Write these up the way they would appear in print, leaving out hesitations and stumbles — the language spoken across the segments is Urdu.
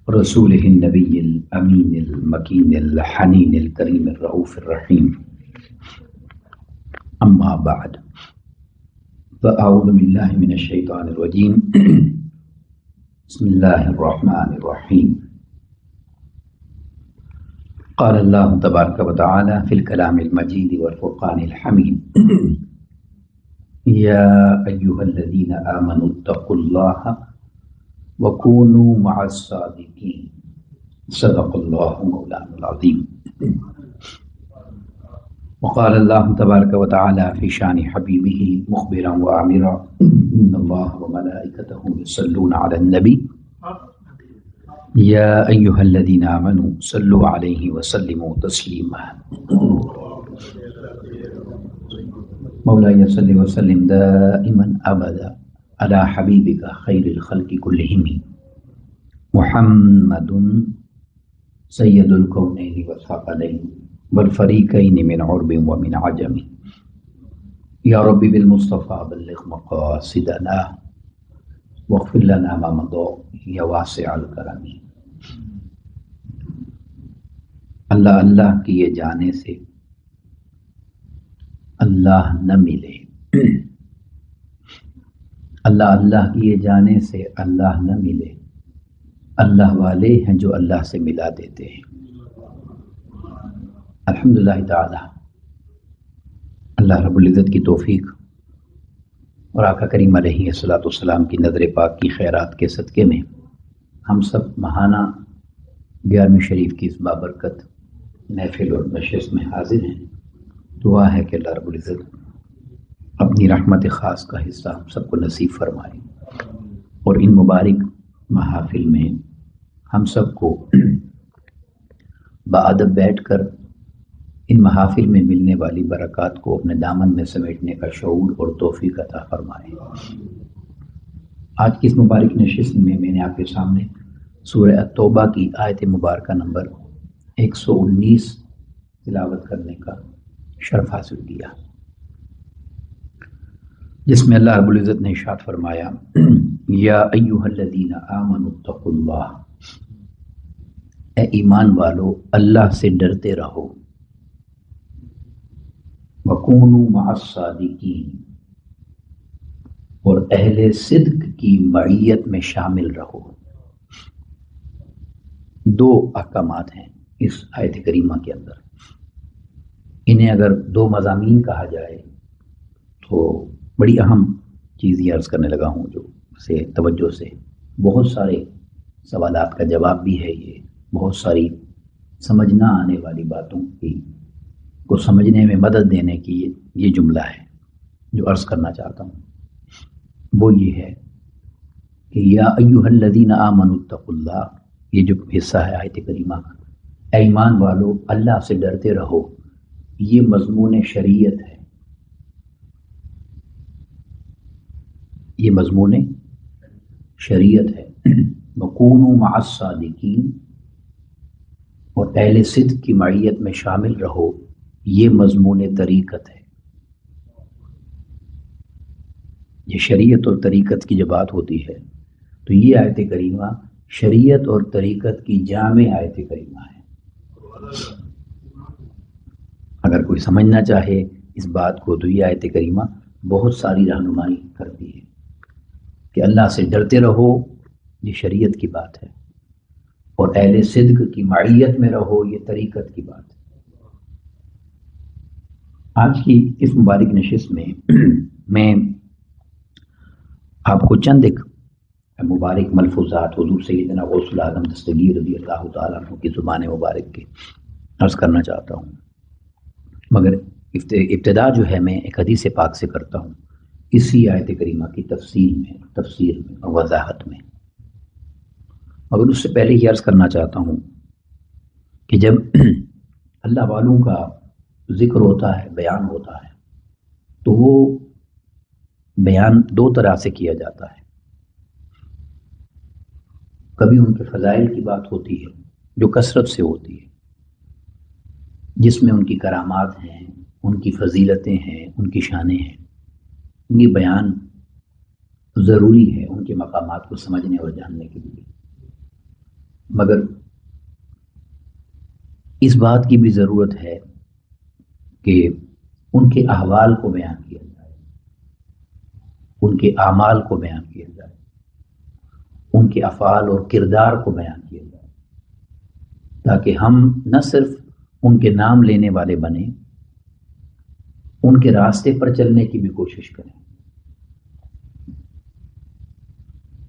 رسوله النبي الأمين المكين الحنين الكريم الرؤوف الرحيم أما بعد فأعوذ بالله من الشيطان الرجيم بسم الله الرحمن الرحيم قال الله تبارك وتعالى في الكلام المجيد والفرقان الحميد يا أيها الذين آمنوا اتقوا الله وكونوا مع الصادقين صدق الله مولانا العظيم. وقال الله تبارك وتعالى في شان حبيبه مخبرا وآمرا إن الله وملائكته يصلون على النبي يا أيها الذين آمنوا صلوا عليه وسلموا تسليما. مولاي صل وسلم دائما أبدا على حبيبك خير الخلق كلهم محمد سيد الكونين والثقلين والفريقين من عرب ومن عجم. يا رب بالمصطفى بلغ مقاصدنا واغفر لنا ما مضى يا واسع الكرم. اللہ اللہ کیے جانے سے اللہ نہ ملے، اللہ اللہ کیے جانے سے اللہ نہ ملے، اللہ والے ہیں جو اللہ سے ملا دیتے ہیں۔ الحمدللہ تعالی اللہ رب العزت کی توفیق اور آقا کریم علیہ الصلوۃ والسلام کی نظر پاک کی خیرات کے صدقے میں ہم سب ماہانہ 11ویں شریف کی اس بابرکت محفل اور نشست میں حاضر ہیں۔ دعا ہے کہ اللہ رب العزت اپنی رحمت خاص کا حصہ ہم سب کو نصیب فرمائے اور ان مبارک محافل میں ہم سب کو بادب بیٹھ کر ان محافل میں ملنے والی برکات کو اپنے دامن میں سمیٹنے کا شعور اور توفیق عطا فرمائے۔ آج کی اس مبارک نشست میں نے آپ کے سامنے سورہ التوبہ کی آیت مبارکہ نمبر 119 تلاوت کرنے کا شرف حاصل کیا، جس میں اللہ رب العزت نے ارشاد فرمایا یا ایھا الذین آمنوا اتقوا اللہ، اے ایمان والو اللہ سے ڈرتے رہو، وکونوا مع الصادقین، اور اہل صدق کی معیت میں شامل رہو۔ دو احکامات ہیں اس آیت کریمہ کے اندر، انہیں اگر دو مضامین کہا جائے تو بڑی اہم چیز یہ عرض کرنے لگا ہوں جو سے توجہ سے بہت سارے سوالات کا جواب بھی ہے، یہ بہت ساری سمجھ نہ آنے والی باتوں کو سمجھنے میں مدد دینے کی یہ جملہ ہے جو عرض کرنا چاہتا ہوں۔ وہ یہ ہے کہ یا ایھا الذین آمنوا اتقوا اللہ، یہ جو حصہ ہے آیت کریمہ کا، اے ایمان والو اللہ سے ڈرتے رہو، یہ مضمون شریعت ہے، یہ مضمون شریعت ہے۔ وَكُونُوا مَعَ الصَّادِقِينَ، اور اہل صدق کی معیت میں شامل رہو، یہ مضمون طریقت ہے۔ یہ شریعت اور طریقت کی جب بات ہوتی ہے تو یہ آیت کریمہ شریعت اور طریقت کی جامع آیت کریمہ ہے۔ اگر کوئی سمجھنا چاہے اس بات کو تو یہ آیت کریمہ بہت ساری رہنمائی کرتی ہے کہ اللہ سے ڈرتے رہو، یہ شریعت کی بات ہے، اور اہل صدق کی معیت میں رہو، یہ طریقت کی بات ہے۔ آج کی اس مبارک نشست میں میں آپ کو چند ایک مبارک ملفوظات حضور سیدنا غوث العالم دستگیر رضی اللہ تعالیٰ عنہ کی زبان مبارک کے عرض کرنا چاہتا ہوں، مگر ابتدا جو ہے میں ایک حدیث پاک سے کرتا ہوں اسی آیت کریمہ کی تفسیر میں اور وضاحت میں۔ مگر اس سے پہلے یہ عرض کرنا چاہتا ہوں کہ جب اللہ والوں کا ذکر ہوتا ہے، بیان ہوتا ہے، تو وہ بیان دو طرح سے کیا جاتا ہے۔ کبھی ان کے فضائل کی بات ہوتی ہے جو کثرت سے ہوتی ہے، جس میں ان کی کرامات ہیں، ان کی فضیلتیں ہیں، ان کی شانیں ہیں، یہ بیان ضروری ہے ان کے مقامات کو سمجھنے اور جاننے کے لیے۔ مگر اس بات کی بھی ضرورت ہے کہ ان کے احوال کو بیان کیا جائے، ان کے اعمال کو بیان کیا جائے، ان کے افعال اور کردار کو بیان کیا جائے، تاکہ ہم نہ صرف ان کے نام لینے والے بنیں، ان کے راستے پر چلنے کی بھی کوشش کریں۔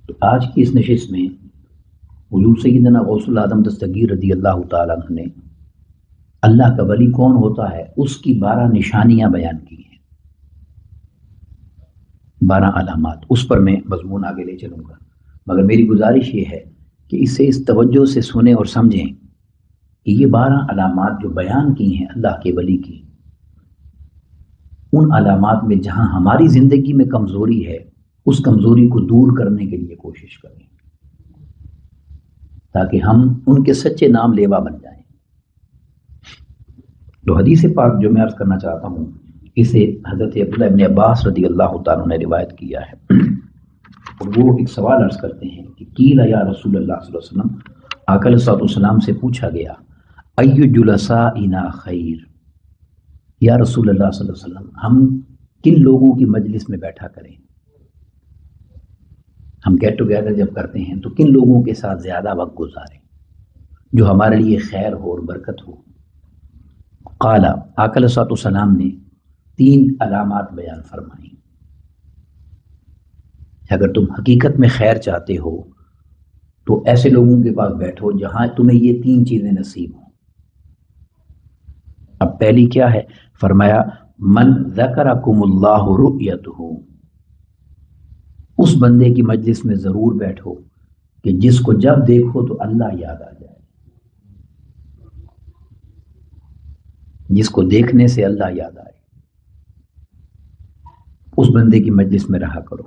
تو آج کی اس نشست میں حضور سیدنا غوث العظم دستگیر رضی اللہ تعالیٰ عنہ نے اللہ کا ولی کون ہوتا ہے اس کی 12 نشانیاں بیان کی ہیں، 12 علامات۔ اس پر میں مضمون آگے لے چلوں گا، مگر میری گزارش یہ ہے کہ اسے اس توجہ سے سنیں اور سمجھیں کہ یہ 12 علامات جو بیان کی ہیں اللہ کے ولی کی، ان علامات میں جہاں ہماری زندگی میں کمزوری ہے اس کمزوری کو دور کرنے کے لیے کوشش کریں، تاکہ ہم ان کے سچے نام لیوا بن جائیں۔ تو حدیث پاک جو میں عرض کرنا چاہتا ہوں اسے حضرت عبداللہ ابن عباس رضی اللہ تعالیٰ نے روایت کیا ہے، اور وہ ایک سوال عرض کرتے ہیں کہ قیل یا رسول اللہ صلی اللہ علیہ وسلم، آقا علیہ السلام سے پوچھا گیا، ای جلسائنا خیر، یا رسول اللہ صلی اللہ علیہ وسلم ہم کن لوگوں کی مجلس میں بیٹھا کریں، ہم گیٹ ٹوگیدر جب کرتے ہیں تو کن لوگوں کے ساتھ زیادہ وقت گزاریں جو ہمارے لیے خیر ہو اور برکت ہو۔ قال، آقا علیہ السلام نے 3 علامات بیان فرمائیں، اگر تم حقیقت میں خیر چاہتے ہو تو ایسے لوگوں کے پاس بیٹھو جہاں تمہیں یہ 3 چیزیں نصیب ہوں۔ اب پہلی کیا ہے؟ فرمایا من ذکرکم اللہ رؤیتہ، اس بندے کی مجلس میں ضرور بیٹھو کہ جس کو جب دیکھو تو اللہ یاد آ جائے، جس کو دیکھنے سے اللہ یاد آئے، اس بندے کی مجلس میں رہا کرو۔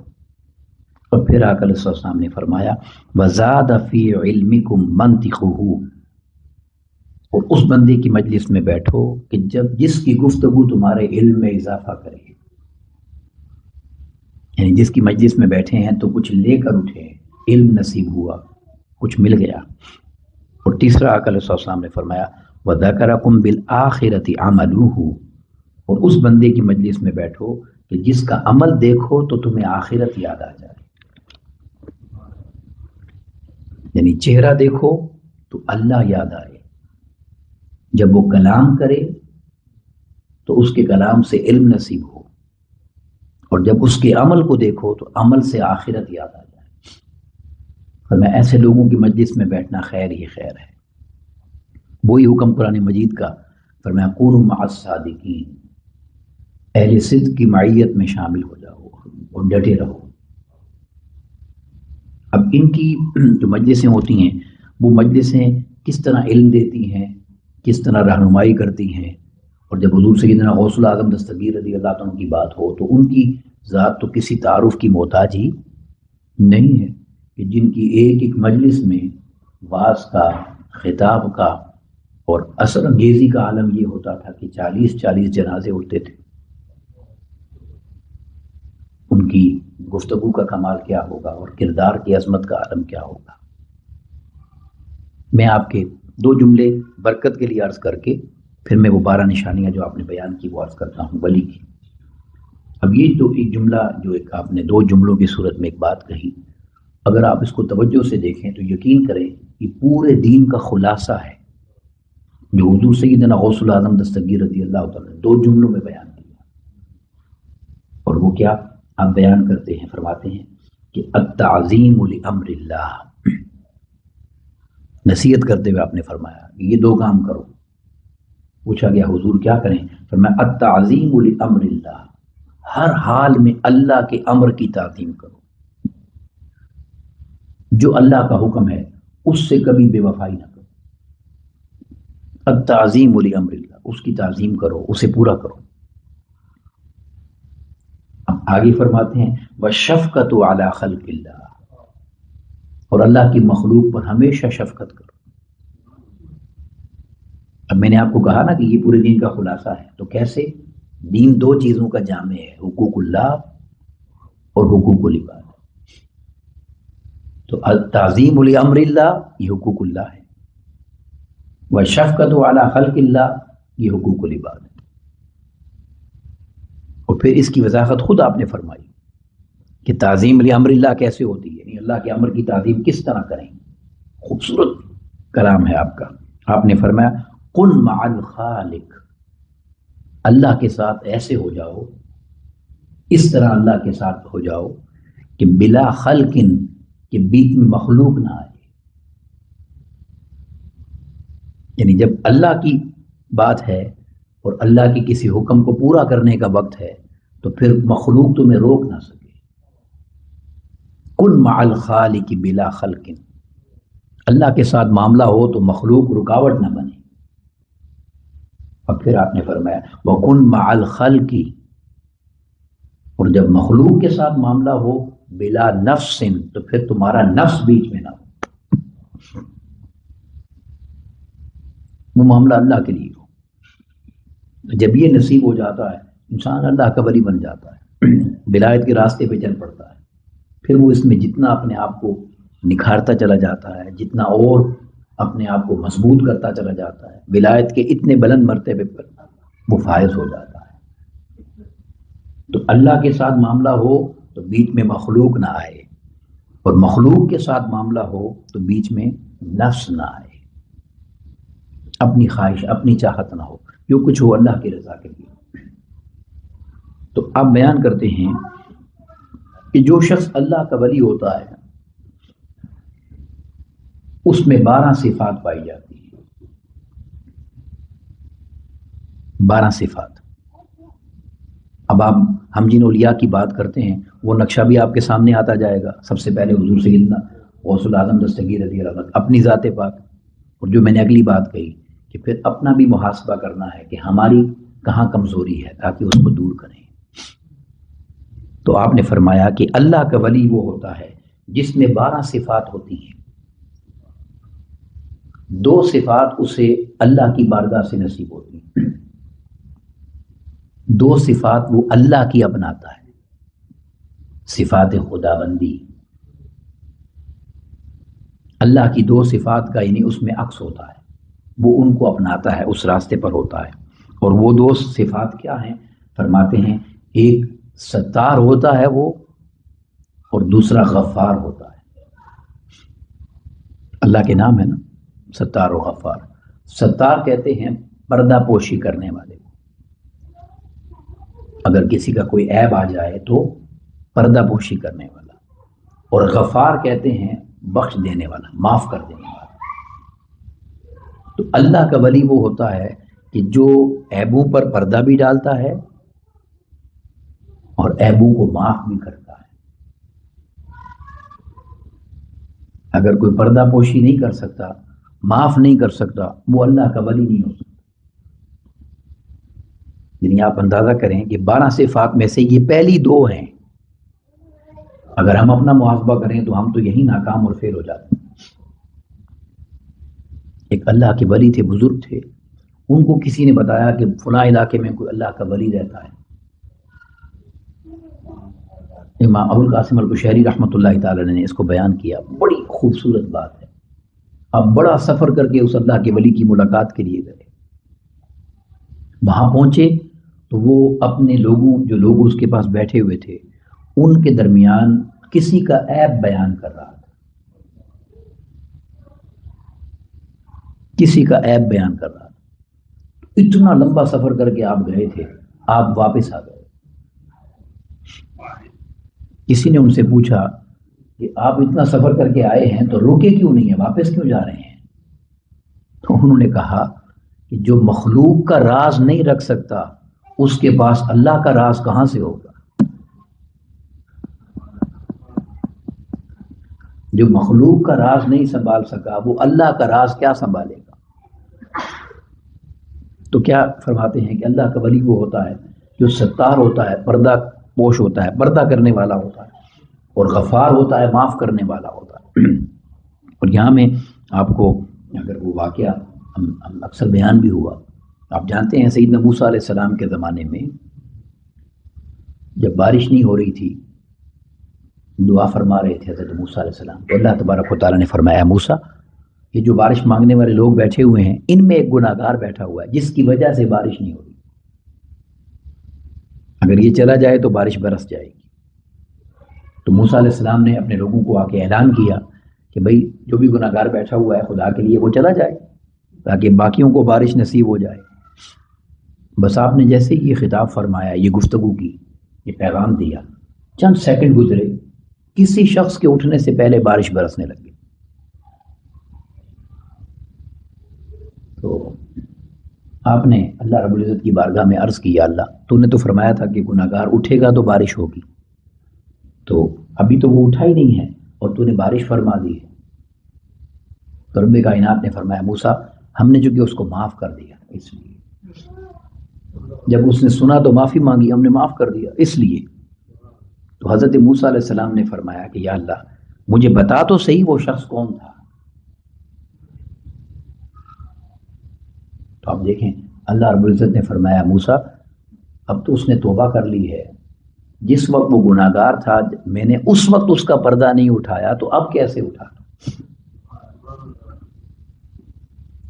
اور پھر آقا علیہ السلام نے فرمایا وَزَادَ فِي عِلْمِكُمْ مَنْطِقُهُ، اور اس بندے کی مجلس میں بیٹھو کہ جس کی گفتگو تمہارے علم میں اضافہ کرے، یعنی جس کی مجلس میں بیٹھے ہیں تو کچھ لے کر اٹھے، علم نصیب ہوا، کچھ مل گیا۔ اور تیسرا آقا علیہ السلام نے فرمایا وَذَكَرَكُمْ بِالْآخِرَةِ عَمَلُهُ، اور اس بندے کی مجلس میں بیٹھو کہ جس کا عمل دیکھو تو تمہیں آخرت یاد آ جائے، یعنی چہرہ دیکھو تو اللہ یاد آئے، جب وہ کلام کرے تو اس کے کلام سے علم نصیب ہو، اور جب اس کے عمل کو دیکھو تو عمل سے آخرت یاد آ جائے۔ فرمایا ایسے لوگوں کی مجلس میں بیٹھنا خیر ہی خیر ہے۔ وہی حکم قرآن مجید کا، فرمایا کونوا مع الصادقین، اہل صدق کی معیت میں شامل ہو جاؤ اور ڈٹے رہو۔ اب ان کی جو مجلسیں ہوتی ہیں وہ مجلسیں کس طرح علم دیتی ہیں، کس طرح رہنمائی کرتی ہیں، اور جب حضور سیدنا غوث العظم دستگیر رضی اللہ عنہ کی بات ہو تو ان کی ذات تو کسی تعارف کی محتاج ہی نہیں ہے، کہ جن کی ایک ایک مجلس میں واعظ کا، خطاب کا اور اثر انگیزی کا عالم یہ ہوتا تھا کہ 40 جنازے اٹھتے تھے۔ ان کی گفتگو کا کمال کیا ہوگا اور کردار کی عظمت کا عالم کیا ہوگا۔ میں آپ کے 2 جملے برکت کے لیے عرض کر کے پھر میں وہ 12 نشانیاں جو آپ نے بیان کی وہ عرض کرتا ہوں ولی کی۔ اب یہ جو ایک جملہ جو ایک آپ نے 2 جملوں کی صورت میں ایک بات کہی، اگر آپ اس کو توجہ سے دیکھیں تو یقین کریں یہ پورے دین کا خلاصہ ہے جو حضور سیدنا غوث العظم دستگیر رضی اللہ تعالیٰ نے 2 جملوں میں بیان کیا۔ اور وہ کیا آپ بیان کرتے ہیں، فرماتے ہیں کہ التعظیم لامر اللہ، نصیحت کرتے ہوئے آپ نے فرمایا کہ یہ 2 کام کرو۔ پوچھا گیا حضور کیا کریں؟ فرمایا التعظیم لامر اللہ، ہر حال میں اللہ کے امر کی تعظیم کرو، جو اللہ کا حکم ہے اس سے کبھی بے وفائی نہ کرو۔ التعظیم لامر اللہ، اس کی تعظیم کرو، اسے پورا کرو۔ اب آگے فرماتے ہیں وَالشَّفْقَةُ عَلَى خَلْقِ اللَّهِ، اور اللہ کی مخلوق پر ہمیشہ شفقت کرو۔ اب میں نے آپ کو کہا نا کہ یہ پورے دین کا خلاصہ ہے، تو کیسے؟ دین 2 چیزوں کا جامع ہے، حقوق اللہ اور حقوق العباد۔ تو تعظیم لامر اللہ یہ حقوق اللہ ہے، وشفقت علی خلق اللہ یہ حقوق العباد ہے۔ اور پھر اس کی وضاحت خود آپ نے فرمائی کہ تعظیم لامر اللہ کیسے ہوتی ہے، یعنی اللہ کے امر کی تعظیم کس طرح کریں۔ خوبصورت کلام ہے آپ کا۔ آپ نے فرمایا کن مع الخالق، اللہ کے ساتھ ایسے ہو جاؤ، اس طرح اللہ کے ساتھ ہو جاؤ کہ بلا خلق، کہ بیچ میں مخلوق نہ آئے۔ یعنی جب اللہ کی بات ہے اور اللہ کے کسی حکم کو پورا کرنے کا وقت ہے تو پھر مخلوق تمہیں روک نہ سکے۔ کن مع الخالق بلا خلق، اللہ کے ساتھ معاملہ ہو تو مخلوق رکاوٹ نہ بنے۔ اور پھر آپ نے فرمایا وَكُن مع الخلق، اور جب مخلوق کے ساتھ معاملہ ہو بلا نفس، تو پھر تمہارا نفس بیچ میں نہ ہو، وہ معاملہ اللہ کے لیے ہو۔ جب یہ نصیب ہو جاتا ہے انسان اللہ کا ولی بن جاتا ہے، ولایت کے راستے پہ چل پڑتا ہے۔ پھر وہ اس میں جتنا اپنے آپ کو نکھارتا چلا جاتا ہے، جتنا اور اپنے آپ کو مضبوط کرتا چلا جاتا ہے، ولایت کے اتنے بلند مرتبے پر وہ فائز ہو جاتا ہے۔ تو اللہ کے ساتھ معاملہ ہو تو بیچ میں مخلوق نہ آئے، اور مخلوق کے ساتھ معاملہ ہو تو بیچ میں نفس نہ آئے، اپنی خواہش اپنی چاہت نہ ہو، جو کچھ ہو اللہ کی رضا کے لیے۔ تو آپ بیان کرتے ہیں کہ جو شخص اللہ کا ولی ہوتا ہے اس میں 12 صفات پائی جاتی ہیں، 12 صفات۔ اب آپ ہم جن اولیاء کی بات کرتے ہیں وہ نقشہ بھی آپ کے سامنے آتا جائے گا۔ سب سے پہلے حضور سیدنا غوث العظم دستگیر رضی اللہ عنہ، اپنی ذات پاک، اور جو میں نے اگلی بات کہی کہ پھر اپنا بھی محاسبہ کرنا ہے کہ ہماری کہاں کمزوری ہے تاکہ اس کو دور کریں۔ تو آپ نے فرمایا کہ اللہ کا ولی وہ ہوتا ہے جس میں 12 صفات ہوتی ہیں، 2 صفات اسے اللہ کی بارگاہ سے نصیب ہوتی ہیں، 2 صفات وہ اللہ کی اپناتا ہے، صفات خداوندی، اللہ کی 2 صفات کا یعنی اس میں عکس ہوتا ہے، وہ ان کو اپناتا ہے، اس راستے پر ہوتا ہے۔ اور وہ 2 صفات کیا ہیں؟ فرماتے ہیں ایک ستار ہوتا ہے وہ، اور دوسرا غفار ہوتا ہے۔ اللہ کے نام ہے نا ستار و غفار۔ ستار کہتے ہیں پردہ پوشی کرنے والے، اگر کسی کا کوئی عیب آ جائے تو پردہ پوشی کرنے والا، اور غفار کہتے ہیں بخش دینے والا، معاف کر دینے والا۔ تو اللہ کا ولی وہ ہوتا ہے کہ جو عیبوں پر پردہ بھی ڈالتا ہے اور عیبوں کو معاف بھی کرتا ہے۔ اگر کوئی پردہ پوشی نہیں کر سکتا، معاف نہیں کر سکتا، وہ اللہ کا ولی نہیں ہو سکتا۔ یعنی آپ اندازہ کریں کہ 12 صفات میں سے یہ پہلی 2 ہیں، اگر ہم اپنا محاسبہ کریں تو ہم تو یہی ناکام اور فیل ہو جاتے ہیں۔ ایک اللہ کے ولی تھے، بزرگ تھے، ان کو کسی نے بتایا کہ فلاں علاقے میں کوئی اللہ کا ولی رہتا ہے۔ امام ابو القاسم القشیری رحمۃ اللہ تعالی نے اس کو بیان کیا، بڑی خوبصورت بات ہے۔ اب بڑا سفر کر کے اس اللہ کے ولی کی ملاقات کے لیے گئے، وہاں پہنچے تو وہ اپنے لوگوں، جو لوگ اس کے پاس بیٹھے ہوئے تھے، ان کے درمیان کسی کا عیب بیان کر رہا تھا، کسی کا عیب بیان کر رہا تھا۔ اتنا لمبا سفر کر کے آپ گئے تھے، آپ واپس آ گئے۔ کسی نے ان سے پوچھا کہ آپ اتنا سفر کر کے آئے ہیں تو روکے کیوں نہیں ہیں، واپس کیوں جا رہے ہیں؟ تو انہوں نے کہا کہ جو مخلوق کا راز نہیں رکھ سکتا اس کے پاس اللہ کا راز کہاں سے ہوگا؟ جو مخلوق کا راز نہیں سنبھال سکا وہ اللہ کا راز کیا سنبھالے گا؟ تو کیا فرماتے ہیں کہ اللہ کا ولی وہ ہوتا ہے جو ستار ہوتا ہے، پردہ پوش ہوتا ہے، پردہ کرنے والا ہوتا ہے، اور غفار ہوتا ہے، معاف کرنے والا ہوتا ہے۔ اور یہاں میں آپ کو اگر وہ واقعہ اکثر بیان بھی ہوا، آپ جانتے ہیں سیدنا موسیٰ علیہ السلام کے زمانے میں جب بارش نہیں ہو رہی تھی دعا فرما رہے تھے حضرت موسیٰ علیہ السلام، تو اللہ تبارک و تعالیٰ نے فرمایا اے موسیٰ، یہ جو بارش مانگنے والے لوگ بیٹھے ہوئے ہیں ان میں ایک گناہ گار بیٹھا ہوا ہے جس کی وجہ سے بارش نہیں ہو رہی، اگر یہ چلا جائے تو بارش برس جائے گی۔ تو موسیٰ علیہ السلام نے اپنے لوگوں کو آ کے اعلان کیا کہ بھئی جو بھی گناہ گار بیٹھا ہوا ہے خدا کے لیے وہ چلا جائے تاکہ باقیوں کو بارش نصیب ہو جائے۔ بس آپ نے جیسے یہ خطاب فرمایا، یہ گفتگو کی، یہ پیغام دیا، چند سیکنڈ گزرے، کسی شخص کے اٹھنے سے پہلے بارش برسنے لگ گئی۔ تو آپ نے اللہ رب العزت کی بارگاہ میں عرض کیا، اللہ تو نے تو فرمایا تھا کہ گناہ گار اٹھے گا تو بارش ہوگی، تو ابھی تو وہ اٹھا ہی نہیں ہے اور تو نے بارش فرما دی ہے۔ تو رب کائنات نے فرمایا موسیٰ ہم نے چونکہ اس کو معاف کر دیا، اس لیے جب اس نے سنا تو معافی مانگی، ہم نے معاف کر دیا اس لیے۔ تو حضرت موسیٰ علیہ السلام نے فرمایا کہ یا اللہ مجھے بتا تو صحیح وہ شخص کون تھا۔ تو آپ دیکھیں اللہ رب العزت نے فرمایا موسیٰ اب تو اس نے توبہ کر لی ہے، جس وقت وہ گناہ گار تھا میں نے اس وقت اس کا پردہ نہیں اٹھایا تو اب کیسے اٹھا۔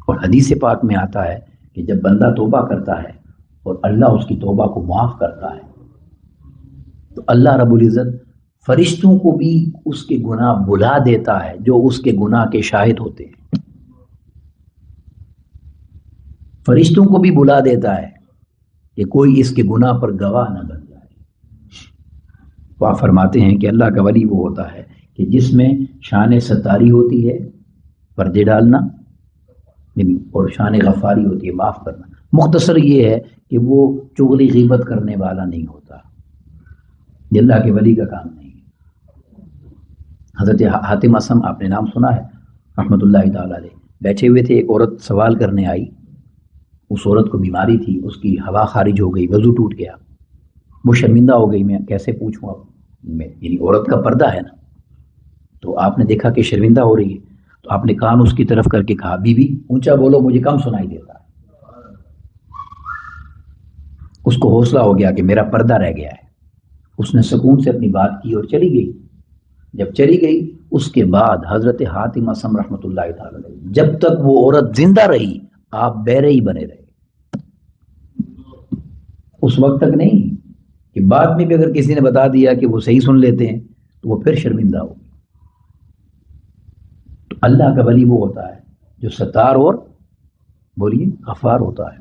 اور حدیث پاک میں آتا ہے کہ جب بندہ توبہ کرتا ہے اور اللہ اس کی توبہ کو معاف کرتا ہے تو اللہ رب العزت فرشتوں کو بھی اس کے گناہ بلا دیتا ہے جو اس کے گناہ کے شاہد ہوتے ہیں، فرشتوں کو بھی بلا دیتا ہے کہ کوئی اس کے گناہ پر گواہ نہ بن جائے۔ وہ آپ فرماتے ہیں کہ اللہ کا ولی وہ ہوتا ہے کہ جس میں شان ستاری ہوتی ہے، پردے ڈالنا، اور شان غفاری ہوتی ہے، معاف کرنا۔ مختصر یہ ہے کہ وہ چغلی غیبت کرنے والا نہیں ہوتا، یہ اللہ کے ولی کا کام نہیں ہے۔ حضرت حاتم اصم آپ نے نام سنا ہے رحمۃ اللہ تعالی علیہ، بیٹھے ہوئے تھے، ایک عورت سوال کرنے آئی، اس عورت کو بیماری تھی، اس کی ہوا خارج ہو گئی، وضو ٹوٹ گیا، وہ شرمندہ ہو گئی، میں کیسے پوچھوں اب، یعنی عورت کا پردہ ہے نا، تو آپ نے دیکھا کہ شرمندہ ہو رہی ہے تو آپ نے کان اس کی طرف کر کے کہا بی بی اونچا بولو مجھے کم سنائی دیتا ہے۔ اس کو حوصلہ ہو گیا کہ میرا پردہ رہ گیا ہے، اس نے سکون سے اپنی بات کی اور چلی گئی۔ جب چلی گئی اس کے بعد حضرت حاتم اصم رحمۃ اللہ تعالی علیہ جب تک وہ عورت زندہ رہی آپ بہرے ہی بنے رہے، اس وقت تک نہیں کہ بعد میں بھی اگر کسی نے بتا دیا کہ وہ صحیح سن لیتے ہیں تو وہ پھر شرمندہ ہو۔ تو اللہ کا ولی وہ ہوتا ہے جو ستار اور بولیے غفار ہوتا ہے،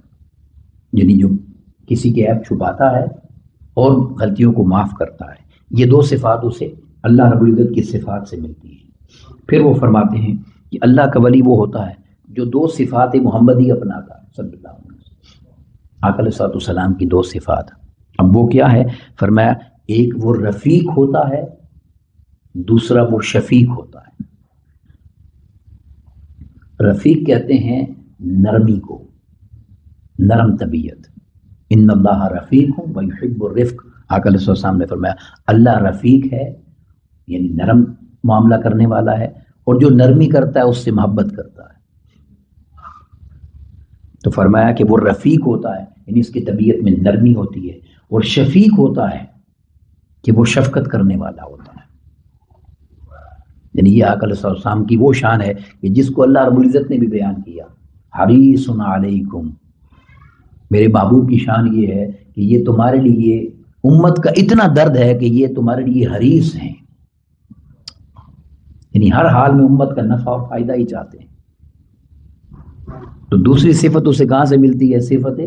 یعنی جو کسی کے عیب چھپاتا ہے اور غلطیوں کو معاف کرتا ہے۔ یہ دو صفات اسے اللہ رب العزت کی صفات سے ملتی ہیں۔ پھر وہ فرماتے ہیں کہ اللہ کا ولی وہ ہوتا ہے جو دو صفات محمدی اپناتا ہے، صلی اللہ علیہ وسلم، آقا علیہ السلام کی دو صفات۔ اب وہ کیا ہے؟ فرمایا ایک وہ رفیق ہوتا ہے، دوسرا وہ شفیق ہوتا ہے۔ رفیق کہتے ہیں نرمی کو، نرم طبیعت، ان اللہ رفیق ویحب الرفق، آقا علیہ السلام نے فرمایا اللہ رفیق ہے یعنی نرم معاملہ کرنے والا ہے، اور جو نرمی کرتا ہے اس سے محبت کرتا ہے۔ تو فرمایا کہ وہ رفیق ہوتا ہے یعنی اس کی طبیعت میں نرمی ہوتی ہے، اور شفیق ہوتا ہے کہ وہ شفقت کرنے والا ہوتا ہے۔ یعنی یہ آقا علیہ السلام کی وہ شان ہے کہ جس کو اللہ رب العزت نے بھی بیان کیا، حریص علیکم، میرے محبوب کی شان یہ ہے کہ یہ تمہارے لیے امت کا اتنا درد ہے کہ یہ تمہارے لیے حریص ہیں، یعنی ہر حال میں امت کا نفع اور فائدہ ہی چاہتے ہیں۔ تو دوسری صفت اسے کہاں سے ملتی ہے؟ صفت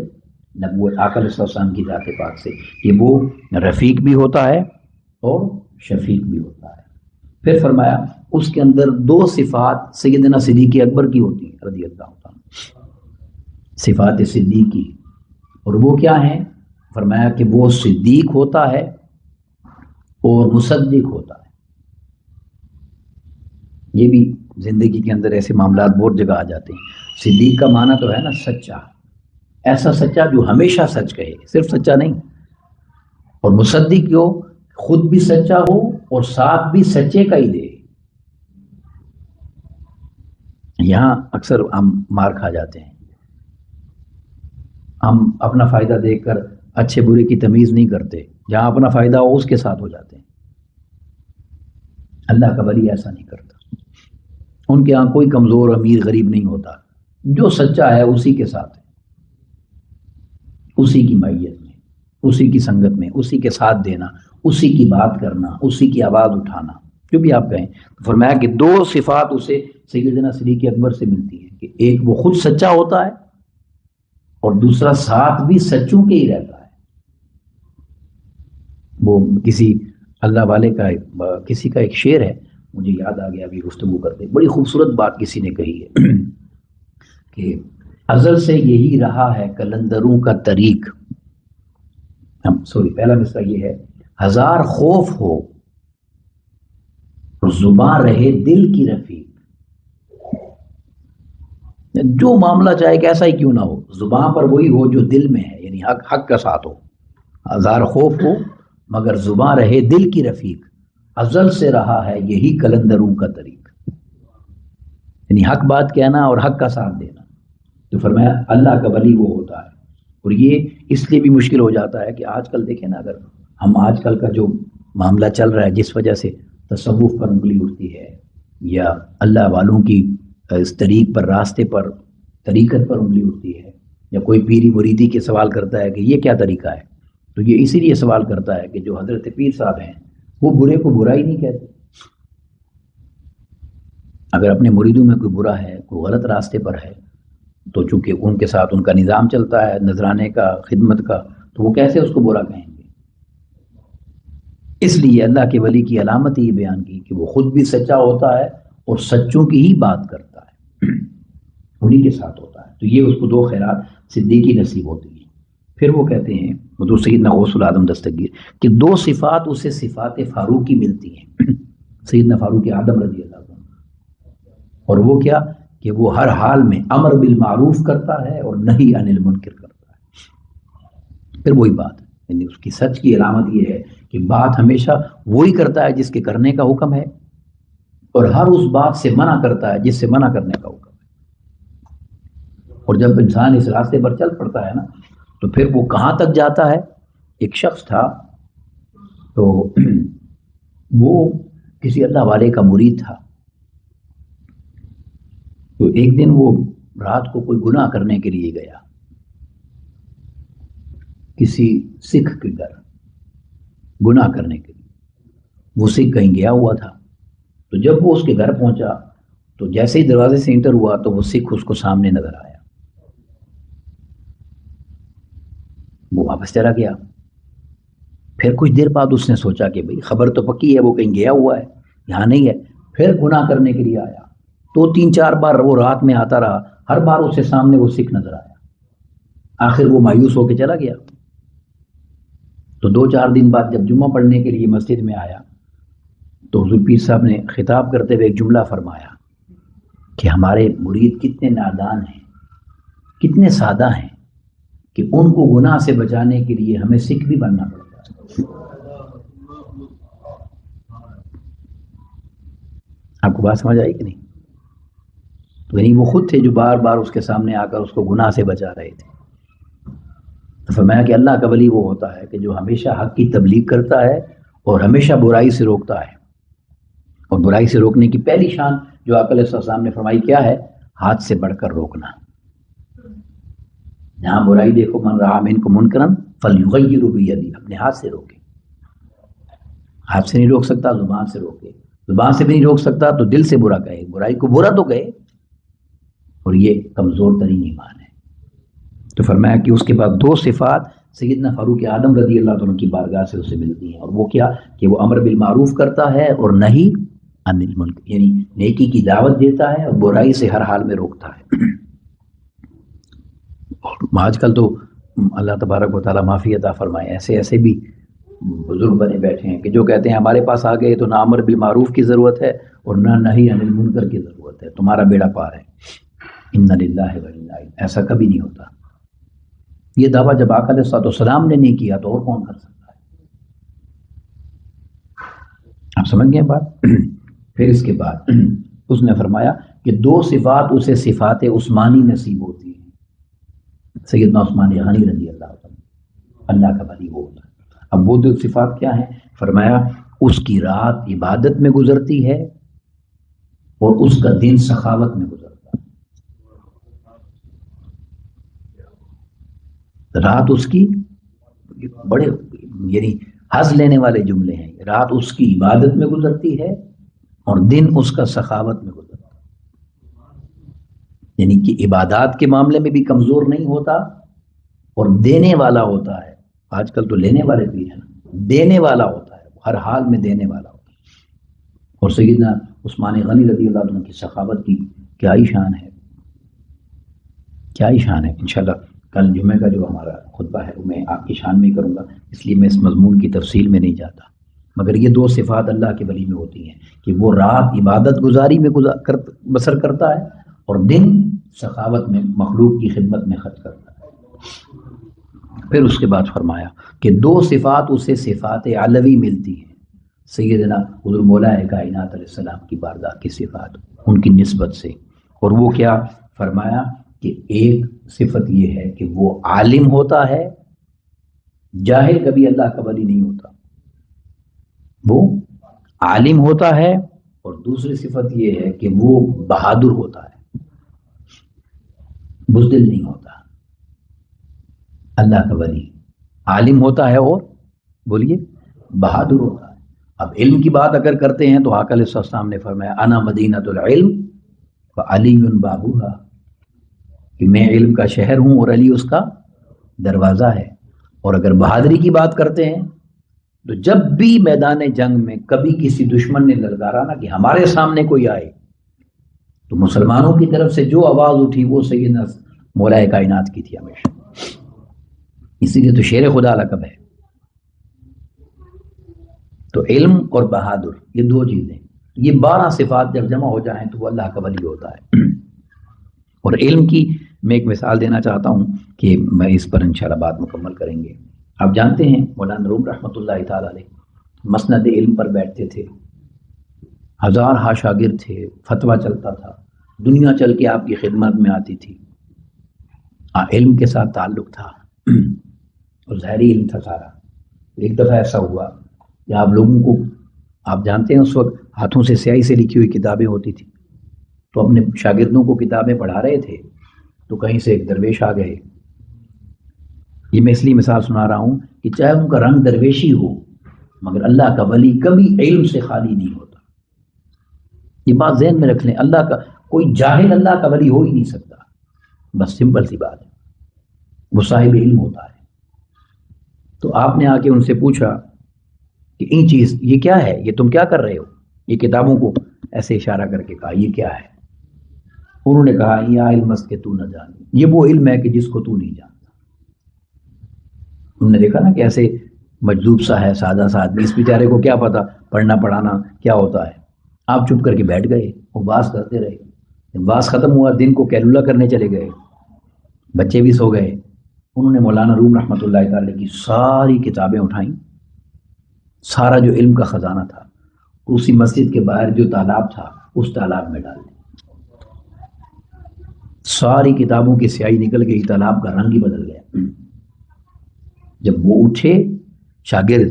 نبوت، آقا علیہ السلام کی ذات پاک سے، کہ وہ رفیق بھی ہوتا ہے اور شفیق بھی ہوتا ہے۔ پھر فرمایا اس کے اندر دو صفات سیدنا صدیق اکبر کی ہوتی ہیں رضی اللہ عنہ، صفات صدیقی، اور وہ کیا ہیں؟ فرمایا کہ وہ صدیق ہوتا ہے اور مصدق ہوتا ہے۔ یہ بھی زندگی کے اندر ایسے معاملات بہت جگہ آ جاتے ہیں۔ صدیق کا معنی تو ہے نا سچا، ایسا سچا جو ہمیشہ سچ کہے، صرف سچا نہیں، اور مصدق جو خود بھی سچا ہو اور ساتھ بھی سچے کا ہی دے۔ یہاں اکثر ہم مار کھا جاتے ہیں، ہم اپنا فائدہ دیکھ کر اچھے برے کی تمیز نہیں کرتے، جہاں اپنا فائدہ ہو اس کے ساتھ ہو جاتے ہیں۔ اللہ کا ولی ایسا نہیں کرتا. ان کے ہاں کوئی کمزور امیر غریب نہیں ہوتا. جو سچا ہے اسی کے ساتھ ہے، اسی کی معیت میں، اسی کی سنگت میں، اسی کے ساتھ دینا، اسی کی بات کرنا، اسی کی آواز اٹھانا، جو بھی آپ کہیں. فرمایا کہ دو صفات اسے سیدنا صدیق اکبر سے ملتی ہیں کہ ایک وہ خود سچا ہوتا ہے اور دوسرا ساتھ بھی سچوں کے ہی رہتا ہے. وہ کسی اللہ والے کا کسی کا ایک شعر ہے، مجھے یاد آ گیا ابھی گفتگو کرتے، بڑی خوبصورت بات کسی نے کہی ہے کہ ازل سے یہی رہا ہے قلندروں کا طریق. پہلا مصرع یہ ہے، ہزار خوف ہو اور زباں رہے دل کی رفیق. جو معاملہ چاہے کیسا ہی کیوں نہ ہو، زباں پر وہی ہو جو دل میں ہے، یعنی حق کا ساتھ ہو. ہزار خوف ہو مگر زباں رہے دل کی رفیق، ازل سے رہا ہے یہی قلندروں کا طریق. یعنی حق بات کہنا اور حق کا ساتھ دینا. تو فرمایا اللہ کا ولی وہ ہوتا ہے. اور یہ اس لیے بھی مشکل ہو جاتا ہے کہ آج کل دیکھیں نا، اگر ہم آج کل کا جو معاملہ چل رہا ہے جس وجہ سے تصوف پر انگلی اٹھتی ہے یا اللہ والوں کی اس طریق پر، راستے پر، طریقت پر انگلی اٹھتی ہے، یا کوئی پیری مریدی کے سوال کرتا ہے کہ یہ کیا طریقہ ہے، تو یہ اسی لیے سوال کرتا ہے کہ جو حضرت پیر صاحب ہیں وہ برے کو برا ہی نہیں کہتے. اگر اپنے مریدوں میں کوئی برا ہے، کوئی غلط راستے پر ہے، تو چونکہ ان کے ساتھ ان کا نظام چلتا ہے نذرانے کا، خدمت کا، تو وہ کیسے اس کو برا کہیں گے. اس لیے اللہ کے ولی کی علامت یہ بیان کی کہ وہ خود بھی سچا ہوتا ہے اور سچوں کی ہی بات کرتا ہے، انہی کے ساتھ ہوتا ہے. تو یہ اس کو دو خیرات صدیقی نصیب ہوتی ہیں. پھر وہ کہتے ہیں حضور سیدنا غوث العالم دستگیر کہ دو صفات اسے صفات فاروقی ملتی ہیں، سیدنا فاروق اعظم رضی اللہ عنہ. اور وہ کیا کہ وہ ہر حال میں امر بالمعروف کرتا ہے اور نہی عن المنکر کرتا ہے. پھر وہی بات ہے، یعنی اس کی سچ کی علامت یہ ہے کہ بات ہمیشہ وہی کرتا ہے جس کے کرنے کا حکم ہے، اور ہر اس بات سے منع کرتا ہے جس سے منع کرنے کا حکم ہے. اور جب انسان اس راستے پر چل پڑتا ہے نا، تو پھر وہ کہاں تک جاتا ہے. ایک شخص تھا، تو وہ کسی اللہ والے کا مرید تھا. تو ایک دن وہ رات کو کوئی گناہ کرنے کے لیے گیا کسی سکھ کے گھر، گناہ کرنے کے لیے. وہ سکھ کہیں گیا ہوا تھا. تو جب وہ اس کے گھر پہنچا تو جیسے ہی دروازے سے انٹر ہوا تو وہ سکھ اس کو سامنے نظر آیا. وہ واپس چلا گیا. پھر کچھ دیر بعد اس نے سوچا کہ بھئی خبر تو پکی ہے، وہ کہیں گیا ہوا ہے، یہاں نہیں ہے. پھر گناہ کرنے کے لیے آیا. تو 3-4 بار وہ رات میں آتا رہا، ہر بار اس کے سامنے وہ سکھ نظر آیا. آخر وہ مایوس ہو کے چلا گیا. تو 2-4 دن بعد جب جمعہ پڑھنے کے لیے مسجد میں آیا تو حضور پیر صاحب نے خطاب کرتے ہوئے ایک جملہ فرمایا کہ ہمارے مرید کتنے نادان ہیں، کتنے سادہ ہیں کہ ان کو گناہ سے بچانے کے لیے ہمیں سکھ بھی بننا پڑتا ہے. آپ کو بات سمجھ آئی کہ نہیں؟ تو یعنی وہ خود تھے جو بار بار اس کے سامنے آ کر اس کو گناہ سے بچا رہے تھے. تو فرمایا کہ اللہ کا ولی وہ ہوتا ہے کہ جو ہمیشہ حق کی تبلیغ کرتا ہے اور ہمیشہ برائی سے روکتا ہے. اور برائی سے روکنے کی پہلی شان جو آقا علیہ السلام نے فرمائی کیا ہے؟ ہاتھ سے بڑھ کر روکنا. جہاں برائی دیکھو، من رأى منکم منکرا فلیغیرہ بیدہ، اپنے ہاتھ سے روکے. ہاتھ سے نہیں روک سکتا، زبان سے روکے. زبان سے بھی نہیں روک سکتا تو دل سے برا کہے، برائی کو برا تو کہے. اور یہ کمزور ترین ایمان ہے. تو فرمایا کہ اس کے بعد دو صفات سیدنا فاروق اعظم رضی اللہ عنہ کی بارگاہ سے اسے ملتی ہیں. اور وہ کیا کہ وہ امر بالمعروف کرتا ہے اور نہی عن المنکر، یعنی نیکی کی دعوت دیتا ہے اور برائی سے ہر حال میں روکتا ہے. اور آج کل تو اللہ تبارک و تعالیٰ معافی عطا فرمائے، ایسے ایسے بھی بزرگ بنے بیٹھے ہیں کہ جو کہتے ہیں ہمارے پاس آ گئے تو نہ امر بالمعروف کی ضرورت ہے اور نہ نہی عن المنکر کی ضرورت ہے، تمہارا بیڑا پار ہے. انا للہ و انا الیہ راجعون. ایسا کبھی نہیں ہوتا. یہ دعویٰ جب آقا علیہ السلام نے نہیں کیا تو اور کون کر سکتا ہے؟ آپ سمجھ گئے بات؟ پھر اس کے بعد اس نے فرمایا کہ دو صفات اسے صفات عثمانی نصیب ہوتی ہیں. سیدنا عثمان غنی رضی اللہ عنہ، اللہ کا ولی وہ ہوتا ہے. اب وہ دو صفات کیا ہیں؟ فرمایا اس کی رات عبادت میں گزرتی ہے اور اس کا دن سخاوت میں گزرتا ہے۔ رات اس کی بڑے یعنی حظ لینے والے جملے ہیں، رات اس کی عبادت میں گزرتی ہے اور دن اس کا سخاوت میں گزرتا ہے، یعنی کہ عبادات کے معاملے میں بھی کمزور نہیں ہوتا اور دینے والا ہوتا ہے۔ آج کل تو لینے والے بھی ہیں، دینے والا ہوتا ہے، ہر حال میں دینے والا ہوتا ہے۔ اور سیدنا عثمان غنی رضی اللہ عنہ کی سخاوت کی کیا ہی شان ہے، کیا ہی شان ہے۔ انشاءاللہ کل جمعہ کا جو ہمارا خطبہ ہے وہ میں آپ کی شان میں کروں گا، اس لیے میں اس مضمون کی تفصیل میں نہیں جاتا، مگر یہ دو صفات اللہ کے ولی میں ہوتی ہیں کہ وہ رات عبادت گزاری میں بسر کرتا ہے اور دن سخاوت میں مخلوق کی خدمت میں خرچ کرتا ہے۔ پھر اس کے بعد فرمایا کہ دو صفات اسے صفات علوی ملتی ہیں، سیدنا حضور مولا کائنات علیہ السلام کی بارگاہ کی صفات ان کی نسبت سے، اور وہ کیا فرمایا کہ ایک صفت یہ ہے کہ وہ عالم ہوتا ہے، جاہل کبھی اللہ کا ولی نہیں ہوتا، وہ عالم ہوتا ہے، اور دوسری صفت یہ ہے کہ وہ بہادر ہوتا ہے، بزدل نہیں ہوتا۔ اللہ کا ولی عالم ہوتا ہے اور بولیے بہادر ہوتا ہے۔ اب علم کی بات اگر کرتے ہیں تو آقا علیہ السلام نے فرمایا انا مدینۃ العلم وعلی بابوہا، کہ میں علم کا شہر ہوں اور علی اس کا دروازہ ہے۔ اور اگر بہادری کی بات کرتے ہیں تو جب بھی میدان جنگ میں کبھی کسی دشمن نے للکارا نا کہ ہمارے سامنے کوئی آئے، تو مسلمانوں کی طرف سے جو آواز اٹھی وہ سیدنا مولا کائنات کی تھی ہمیشہ، اسی لیے تو شیر خدا لقب ہے۔ تو علم اور بہادر یہ دو چیزیں، یہ 12 صفات جب جمع ہو جائیں تو وہ اللہ کا ولی ہوتا ہے۔ اور علم کی میں ایک مثال دینا چاہتا ہوں کہ میں اس پر انشاءاللہ بات مکمل کریں گے۔ آپ جانتے ہیں مولانا روم رحمۃ اللہ تعالی علیہ مسند علم پر بیٹھتے تھے، ہزار ہا شاگرد تھے، فتویٰ چلتا تھا، دنیا چل کے آپ کی خدمت میں آتی تھی، علم کے ساتھ تعلق تھا اور ظاہری علم تھا سارا۔ ایک دفعہ ایسا ہوا کہ آپ لوگوں کو، آپ جانتے ہیں اس وقت ہاتھوں سے سیاہی سے لکھی ہوئی کتابیں ہوتی تھی، تو اپنے شاگردوں کو کتابیں پڑھا رہے تھے تو کہیں سے ایک درویش آ گئے۔ یہ میں اس لیے مثال سنا رہا ہوں کہ چاہے ان کا رنگ درویشی ہو مگر اللہ کا ولی کبھی علم سے خالی نہیں ہوتا۔ یہ بات ذہن میں رکھ لیں، اللہ کا کوئی جاہل اللہ کا ولی ہو ہی نہیں سکتا، بس سمپل سی بات ہے، وہ صاحب علم ہوتا ہے۔ تو آپ نے آ کے ان سے پوچھا کہ این چیز یہ کیا ہے، یہ تم کیا کر رہے ہو؟ یہ کتابوں کو ایسے اشارہ کر کے کہا یہ کیا ہے؟ انہوں نے کہا یہ علم است کہ تو نہ جانی، یہ وہ علم ہے کہ جس کو تو نہیں جانتا۔ انہوں نے دیکھا نا کہ ایسے مجذوب سا ہے، سادہ سا آدمی، اس بیچارے کو کیا پتا پڑھنا پڑھانا کیا ہوتا ہے۔ آپ چپ کر کے بیٹھ گئے، وہ باز کرتے رہے، جب باز ختم ہوا دن کو کیلولا کرنے چلے گئے، بچے بھی سو گئے۔ انہوں نے مولانا روم رحمۃ اللہ تعالی کی ساری کتابیں اٹھائیں، سارا جو علم کا خزانہ تھا اسی مسجد کے باہر جو تالاب تھا اس تالاب میں ڈال دیا۔ ساری کتابوں کی سیاہی نکل گئی، تالاب کا رنگ ہی بدل گیا۔ جب وہ اٹھے شاگرد،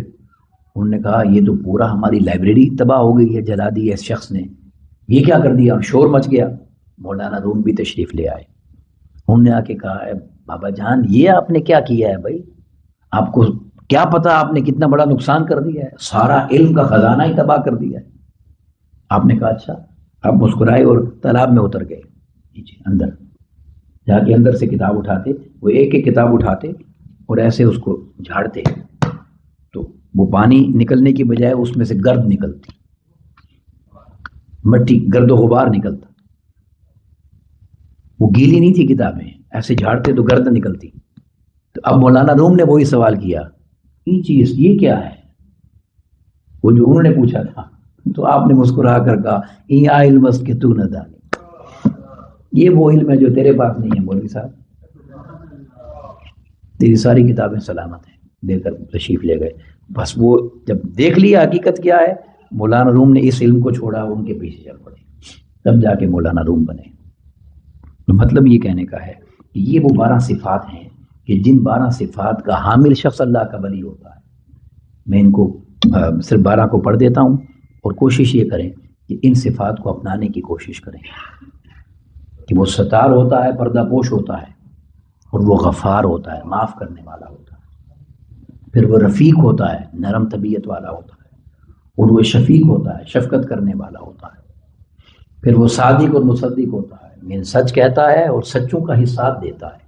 انہوں نے کہا یہ تو پورا ہماری لائبریری تباہ ہو گئی ہے، جلا دی ہے اس شخص نے، یہ کیا کر دیا، اور شور مچ گیا۔ مولانا روم بھی تشریف لے آئے، انہوں نے آ کے کہا ہے بابا جان یہ آپ نے کیا کیا ہے بھائی، آپ کو کیا پتا آپ نے کتنا بڑا نقصان کر دیا ہے، سارا علم کا خزانہ ہی تباہ کر دیا ہے۔ آپ نے کہا اچھا، آپ مسکرائے اور تالاب میں اتر گئے، نیچے اندر جا کے اندر سے کتاب اٹھاتے، وہ ایک ایک کتاب اٹھاتے اور ایسے اس کو جھاڑتے تو وہ پانی نکلنے کی بجائے اس میں سے گرد نکلتی، مٹی گرد و غبار نکلتا، وہ گیلی نہیں تھی کتابیں، ایسے جھاڑتے تو گرد نکلتی۔ تو اب مولانا روم نے وہی سوال کیا یہ چیز یہ کیا ہے، وہ جو انہوں نے پوچھا تھا، تو آپ نے مسکرا کر کہا یہ علم است کہ تو نہ جانی، یہ وہ علم ہے جو تیرے پاس نہیں ہے مولوی صاحب، تیری ساری کتابیں سلامت ہیں، دے کر تشریف لے گئے۔ بس وہ جب دیکھ لیا حقیقت کیا ہے، مولانا روم نے اس علم کو چھوڑا، ان کے پیچھے چل پڑے، تب جا کے مولانا روم بنے۔ مطلب یہ کہنے کا ہے کہ یہ وہ 12 صفات ہیں کہ جن 12 صفات کا حامل شخص اللہ کا ولی ہوتا ہے۔ میں ان کو صرف 12 کو پڑھ دیتا ہوں، اور کوشش یہ کریں کہ ان صفات کو اپنانے کی کوشش کریں کہ وہ ستار ہوتا ہے، پردہ پوش ہوتا ہے، اور وہ غفار ہوتا ہے، معاف کرنے والا ہوتا ہے، پھر وہ رفیق ہوتا ہے، نرم طبیعت والا ہوتا ہے، اور وہ شفیق ہوتا ہے، شفقت کرنے والا ہوتا ہے، پھر وہ صادق اور مصدق ہوتا ہے، یعنی سچ کہتا ہے اور سچوں کا ہی ساتھ دیتا ہے،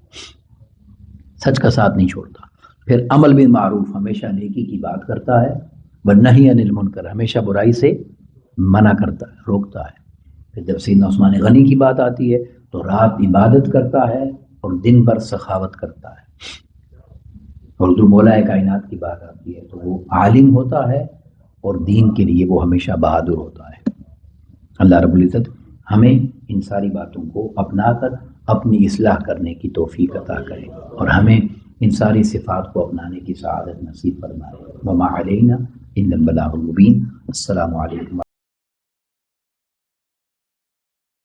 سچ کا ساتھ نہیں چھوڑتا، پھر عمل بالمعروف، ہمیشہ نیکی کی بات کرتا ہے، والنہی عن المنکر، ہمیشہ برائی سے منع کرتا ہے، روکتا ہے، پھر جب سیدنا عثمان غنی کی بات آتی ہے تو رات عبادت کرتا ہے اور دن بھر سخاوت کرتا ہے، اور جو مولا کائنات کی بات آتی ہے تو وہ عالم ہوتا ہے اور دین کے لیے وہ ہمیشہ بہادر ہوتا ہے۔ اللہ رب العزت ہمیں ان ساری باتوں کو اپنا کر اپنی اصلاح کرنے کی توفیق عطا کرے، اور ہمیں ان ساری صفات کو اپنانے کی سعادت نصیب فرمائے۔ وما علینا الا البلاغ المبین۔ السلام علیکم۔